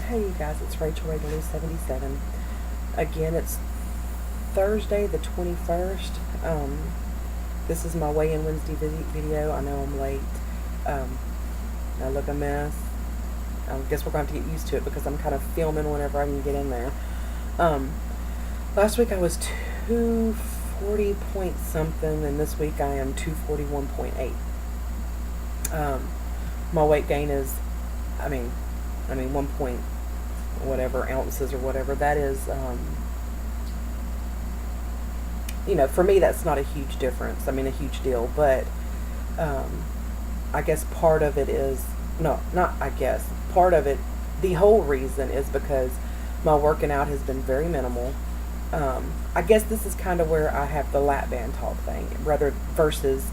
Hey you guys, it's Rachel Regaloo 77. Again, it's Thursday the 21st. This is my weigh-in Wednesday video. I know I'm late. I look a mess. I guess we're going to have to get used to it because I'm kind of filming whenever I can get in there. Last week I was 240 point something, and this week I am 241.8. My weight gain is, I mean 1 point whatever ounces or whatever. That is, for me that's not a huge difference. A huge deal, but I guess part of it is, part of it, the whole reason is because my working out has been very minimal. I guess this is kind of where I have the lap band talk thing versus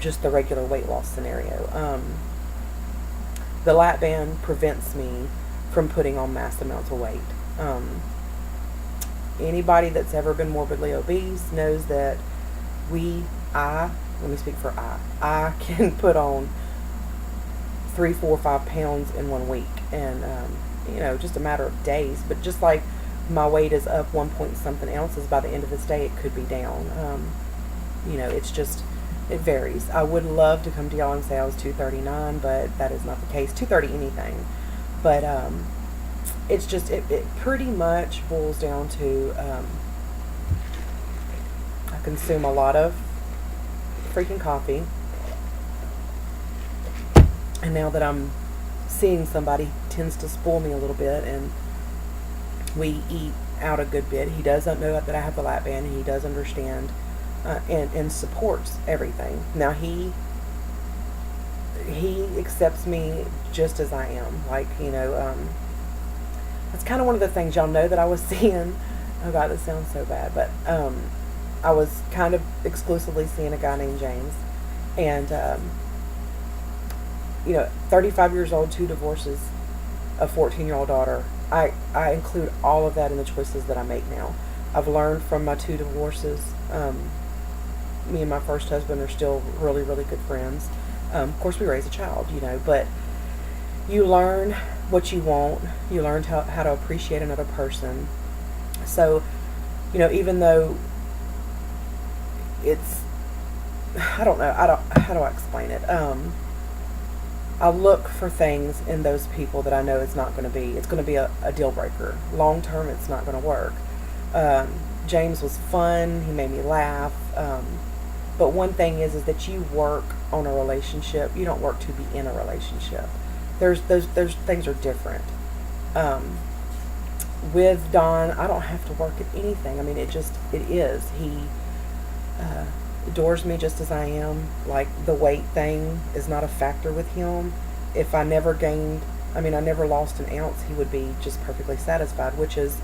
just the regular weight loss scenario. The lap band prevents me from putting on mass amounts of weight. Anybody that's ever been morbidly obese knows that let me speak for I can put on 3, 4, 5 pounds in 1 week, and just a matter of days. But just like my weight is up 1 point something ounces, by the end of this day it could be down. It's just, it varies. I would love to come to y'all and say I was 239, but that is not the case. 230 anything. But it's just, it pretty much boils down to I consume a lot of freaking coffee. And now that I'm seeing somebody, tends to spoil me a little bit, and we eat out a good bit. He does not know that I have the lap band, and he does understand and supports everything. Now he accepts me just as I am. That's kind of one of the things y'all know that I was seeing. Oh God, this sounds so bad, but I was kind of exclusively seeing a guy named James, and 35 years old, 2 divorces, a 14-year-old daughter. I include all of that in the choices that I make now. I've learned from my 2 divorces. Me and my first husband are still really, really good friends. Of course, we raise a child, but you learn what you want. You learn how to appreciate another person. So, even though it's, I don't know, how do I explain it? I look for things in those people that I know it's going to be a deal breaker. Long term, it's not going to work. James was fun. He made me laugh. But one thing is that you work on a relationship. You don't work to be in a relationship. There's things are different. With Don, I don't have to work at anything. It is. He adores me just as I am. Like, the weight thing is not a factor with him. If I never I never lost an ounce, he would be just perfectly satisfied, which is,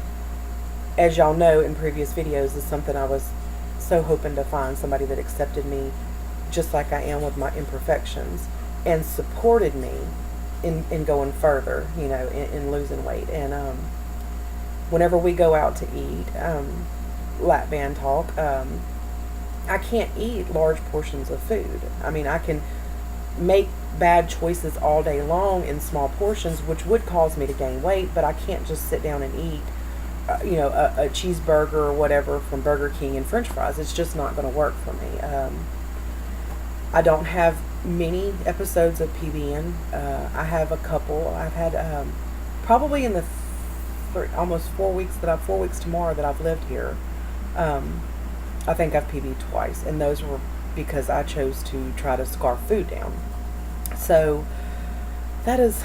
as y'all know in previous videos, is something I was so hoping to find, somebody that accepted me just like I am with my imperfections, and supported me in going further, in losing weight. And whenever we go out to eat, lap band talk, I can't eat large portions of food. I can make bad choices all day long in small portions, which would cause me to gain weight, but I can't just sit down and eat a cheeseburger or whatever from Burger King and french fries. It's just not going to work for me. I don't have many episodes of PBN. I have a couple. I've had probably in the almost 4 weeks 4 weeks tomorrow that I've lived here. I think I've PB'd twice, and those were because I chose to try to scarf food down. So that is,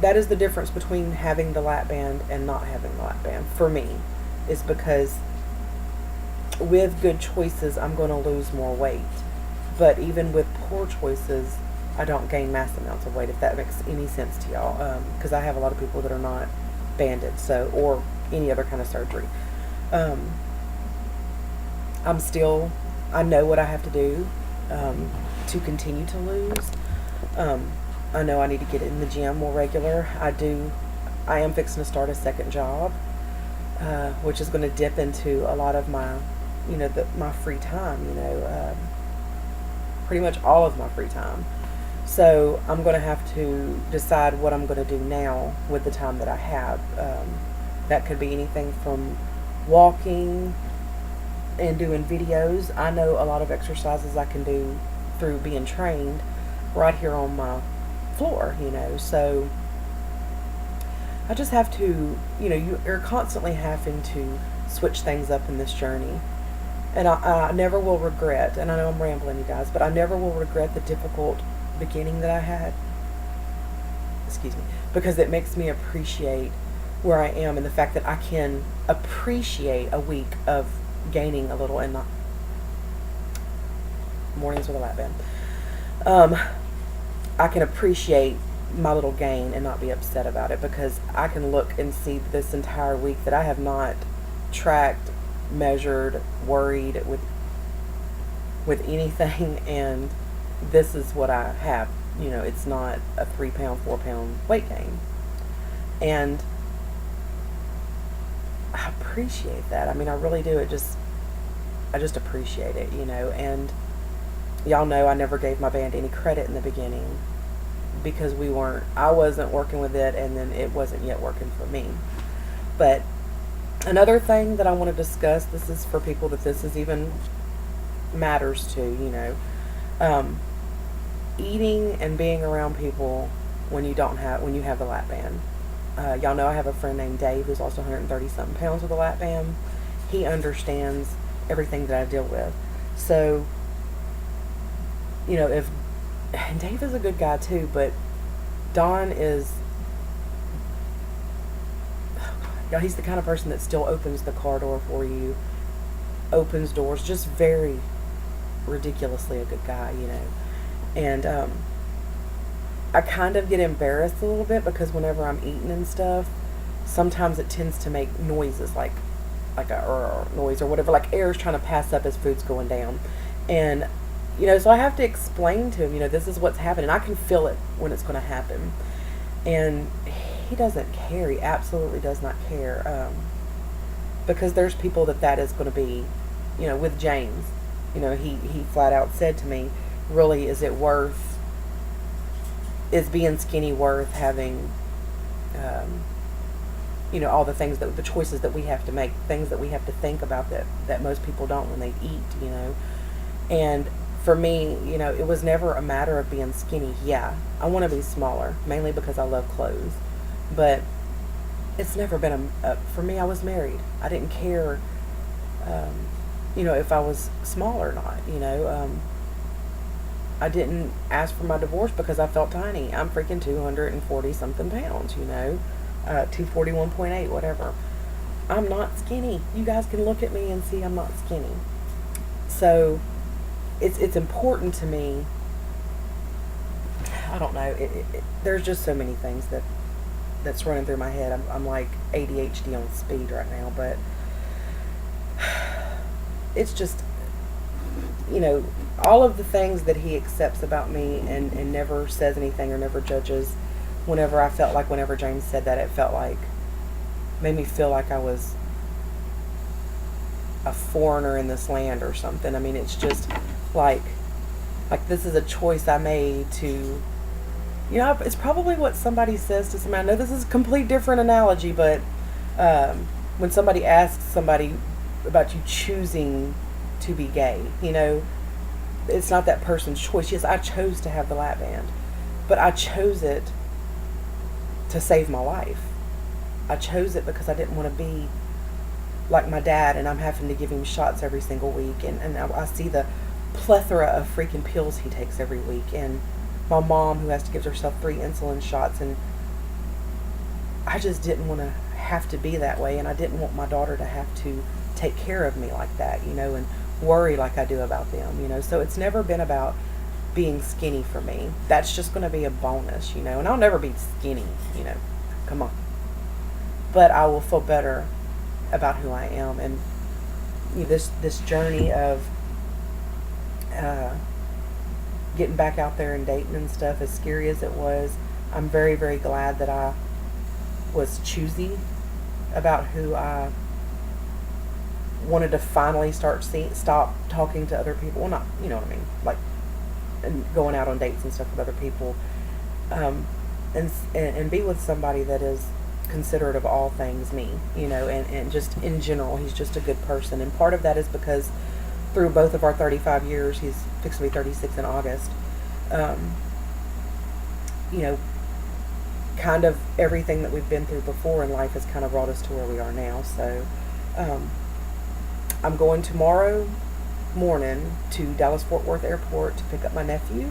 that is the difference between having the lap band and not having the lap band for me, is because with good choices I'm going to lose more weight, but even with poor choices I don't gain mass amounts of weight, if that makes any sense to y'all, because I have a lot of people that are not banded, or any other kind of surgery. I know what I have to do to continue to lose. I know I need to get in the gym more regular. I am fixing to start a second job, which is going to dip into a lot of my, my free time, pretty much all of my free time. So I'm going to have to decide what I'm going to do now with the time that I have. That could be anything from walking and doing videos. I know a lot of exercises I can do through being trained right here on my floor, So I just have to, you're constantly having to switch things up in this journey. And I never will regret, and I know I'm rambling, you guys, but I never will regret the difficult beginning that I had. Excuse me. Because it makes me appreciate where I am and the fact that I can appreciate a week of gaining a little and not mornings with a lap band. I can appreciate my little gain and not be upset about it, because I can look and see this entire week that I have not tracked, measured, worried with anything, and this is what I have. It's not a 3 pound, 4 pound weight gain, and I appreciate that. I mean, I really do. I just appreciate it, and y'all know I never gave my band any credit in the beginning, because I wasn't working with it, and then it wasn't yet working for me. But another thing that I want to discuss, this is for people that this is even matters to, eating and being around people when you have the lap band. Y'all know I have a friend named Dave who's also 130 something pounds with a lap band. He understands everything that I deal with. So, and Dave is a good guy too, but Don is, he's the kind of person that still opens the car door for you, opens doors, just very ridiculously a good guy, And I kind of get embarrassed a little bit, because whenever I'm eating and stuff, sometimes it tends to make noises like a noise or whatever, like air's trying to pass up as food's going down. And so I have to explain to him, this is what's happening. I can feel it when it's going to happen. And he doesn't care. He absolutely does not care. Because there's people that is going to be, with James, he flat out said to me, really, is being skinny worth having, all the things the choices that we have to make, things that we have to think about that most people don't when they eat, And for me, it was never a matter of being skinny. Yeah, I want to be smaller, mainly because I love clothes. But it's never been for me, I was married. I didn't care, if I was small or not, I didn't ask for my divorce because I felt tiny. I'm freaking 240 something pounds, 241.8, whatever. I'm not skinny. You guys can look at me and see I'm not skinny. So it's important to me. I don't know. There's just so many things that's running through my head. I'm like ADHD on speed right now, but it's just, all of the things that he accepts about me and never says anything or never judges. Whenever James said that, it made me feel like I was a foreigner in this land or something. I mean, it's just like this is a choice I made to, it's probably what somebody says to somebody. I know this is a complete different analogy, but when somebody asks somebody about you choosing to be gay, it's not that person's choice. Yes, I chose to have the lap band, but I chose it to save my life. I chose it because I didn't want to be like my dad, and I'm having to give him shots every single week, and I see the plethora of freaking pills he takes every week, and my mom who has to give herself 3 insulin shots, and I just didn't want to have to be that way, and I didn't want my daughter to have to take care of me like that, and worry like I do about them, so it's never been about being skinny for me. That's just going to be a bonus, and I'll never be skinny, come on, but I will feel better about who I am, and this journey of getting back out there and dating and stuff, as scary as it was, I'm very, very glad that I was choosy about who I wanted to finally stop talking to other people. Well, not, you know what I mean, like and going out on dates and stuff with other people, um, and be with somebody that is considerate of all things me, and just in general, he's just a good person. And part of that is because through both of our 35 years, he's fixing to be 36 in August, um, you know, kind of everything that we've been through before in life has kind of brought us to where we are now. So, um, I'm going tomorrow morning to Dallas Fort Worth Airport to pick up my nephew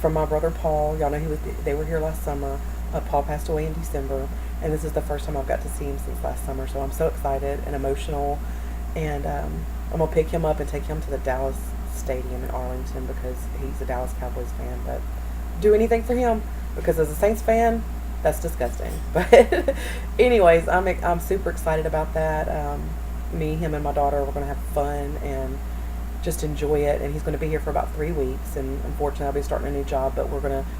from my brother Paul. Y'all know they were here last summer. Paul passed away in December, and this is the first time I've got to see him since last summer. So I'm so excited and emotional, and I'm gonna pick him up and take him to the Dallas Stadium in Arlington because he's a Dallas Cowboys fan. But do anything for him because as a Saints fan, that's disgusting. But anyways, I'm super excited about that. Me, him, and my daughter, we're gonna have fun and just enjoy it. And he's going to be here for about 3 weeks. And unfortunately, I'll be starting a new job. But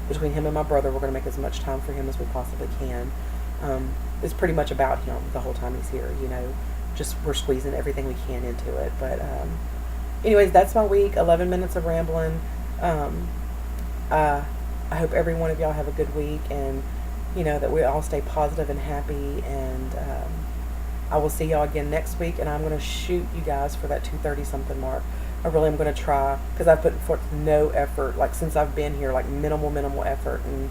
between him and my brother, we're gonna make as much time for him as we possibly can. It's pretty much about him the whole time he's here. Just we're squeezing everything we can into it. But anyways, that's my week. 11 minutes of rambling. I hope every one of y'all have a good week, and that we all stay positive and happy. And I will see y'all again next week, and I'm going to shoot you guys for that 2:30 something mark. I really am going to try because I've put forth no effort, like since I've been here, like minimal effort, and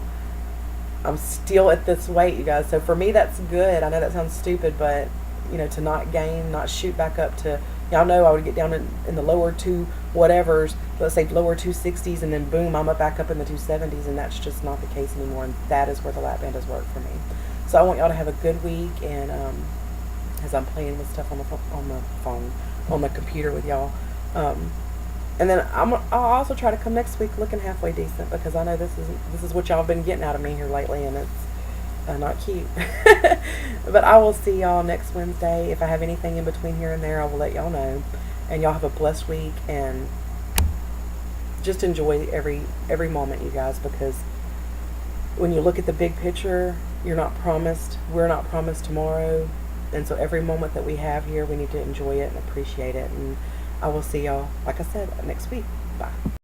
I'm still at this weight, you guys. So for me, that's good. I know that sounds stupid, but to not shoot back up to, y'all know I would get down in the lower two whatevers, let's say lower 260s, and then boom, I'm back up in the 270s, and that's just not the case anymore. And that is where the lap band has worked for me. So I want y'all to have a good week, and as I'm playing with stuff on the computer with y'all. And then I'll also try to come next week looking halfway decent, because I know this is what y'all have been getting out of me here lately, and it's not cute. But I will see y'all next Wednesday. If I have anything in between here and there, I will let y'all know. And y'all have a blessed week, and just enjoy every moment, you guys, because when you look at the big picture, we're not promised tomorrow. And so every moment that we have here, we need to enjoy it and appreciate it. And I will see y'all, like I said, next week. Bye.